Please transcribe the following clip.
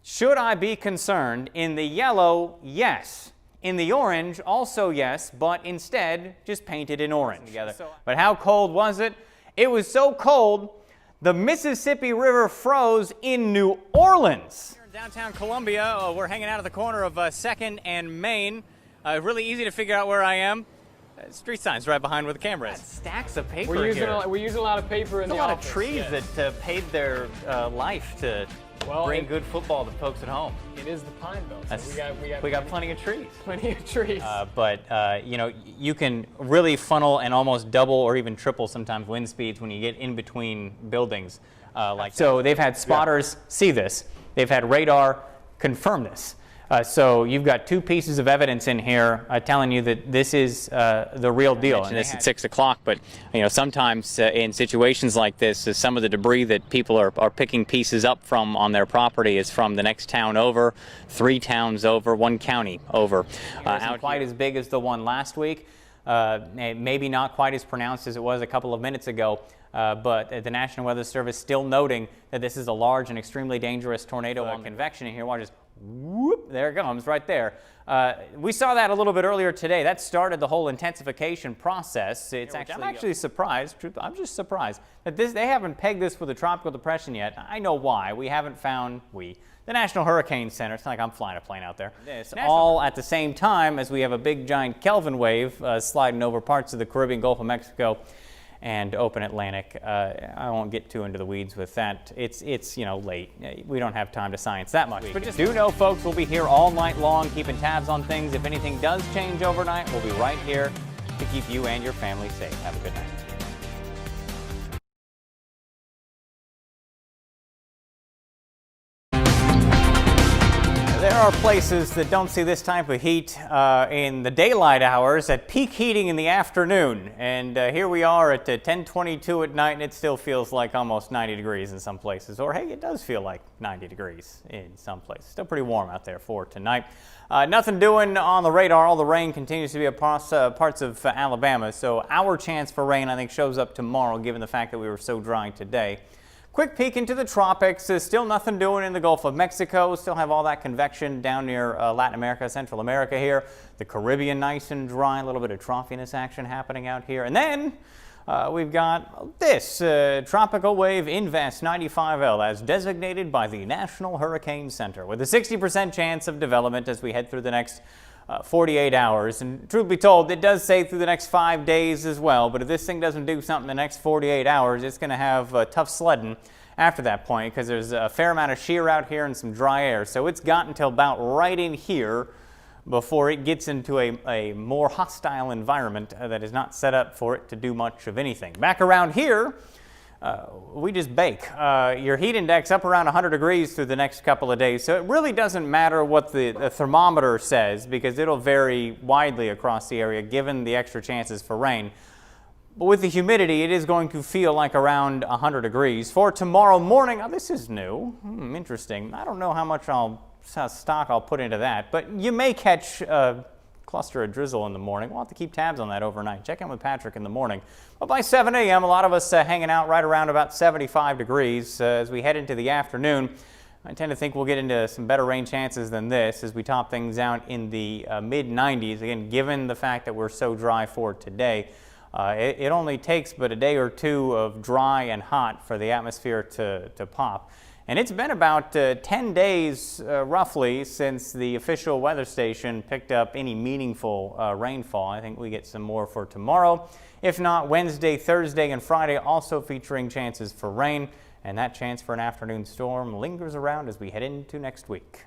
Should I be concerned? In the yellow, yes. In the orange, also yes, but instead just painted in orange together. But how cold was it? It was so cold, the Mississippi River froze in New Orleans. Here in downtown Columbia, we're hanging out at the corner of 2nd and Main. Really easy to figure out where I am. Street signs right behind where the camera is. Stacks of paper We're here. using a lot of paper in the office. There's a lot of trees that paid their life to bring good football to folks at home. It is the Pine Belt. So we got plenty of trees. Plenty of trees. But you know, you can really funnel and almost double or even triple sometimes wind speeds when you get in between buildings like so that. They've had spotters see this. They've had radar confirm this. So you've got two pieces of evidence in here telling you that this is the real deal. And this at 6 o'clock, but you know, sometimes in situations like this, some of the debris that people are picking pieces up from on their property is from the next town over, 3 towns over, 1 county over. Not quite as big as the one last week, maybe not quite as pronounced as it was a couple of minutes ago. But the National Weather Service still noting that this is a large and extremely dangerous tornado on convection in here. Watch this. Whoop, there it comes right there. We saw that a little bit earlier today. That started the whole intensification process. I'm actually surprised. I'm just surprised that they haven't pegged this with a tropical depression yet. I know why. We haven't found the National Hurricane Center. It's not like I'm flying a plane out there. It's all at the same time as we have a big giant Kelvin wave sliding over parts of the Caribbean, Gulf of Mexico, and open Atlantic. I won't get too into the weeds with that. It's you know, late. We don't have time to science that much. But just do know, folks, we'll be here all night long keeping tabs on things. If anything does change overnight, we'll be right here to keep you and your family safe. Have a good night. There are places that don't see this type of heat in the daylight hours at peak heating in the afternoon. And here we are at 10:22 at night, and it still feels like almost 90 degrees in some places. Or hey, it does feel like 90 degrees in some places. Still pretty warm out there for tonight. Nothing doing on the radar. All the rain continues to be across parts of Alabama. So our chance for rain, I think, shows up tomorrow, given the fact that we were so dry today. Quick peek into the tropics. Still nothing doing in the Gulf of Mexico. Still have all that convection down near Latin America, Central America here. The Caribbean nice and dry. A little bit of troughiness action happening out here. And then we've got this tropical wave Invest 95L as designated by the National Hurricane Center with a 60% chance of development as we head through the next 48 hours. And truth be told, it does say through the next 5 days as well, but if this thing doesn't do something in the next 48 hours, it's going to have tough sledding after that point, because there's a fair amount of shear out here and some dry air. So it's got until about right in here before it gets into a more hostile environment that is not set up for it to do much of anything. Back around here, we just bake. Your heat index up around 100 degrees through the next couple of days. So it really doesn't matter what the thermometer says, because it'll vary widely across the area given the extra chances for rain. But with the humidity, it is going to feel like around 100 degrees. For tomorrow morning, this is new. Interesting. I don't know how much stock I'll put into that, but you may catch cluster of drizzle in the morning. We'll have to keep tabs on that overnight. Check in with Patrick in the morning. But by 7 a.m., a lot of us hanging out right around about 75 degrees as we head into the afternoon. I tend to think we'll get into some better rain chances than this as we top things out in the mid-90s. Again, given the fact that we're so dry for today, it only takes but a day or two of dry and hot for the atmosphere to pop. And it's been about 10 days, roughly, since the official weather station picked up any meaningful rainfall. I think we get some more for tomorrow. If not, Wednesday, Thursday, and Friday also featuring chances for rain. And that chance for an afternoon storm lingers around as we head into next week.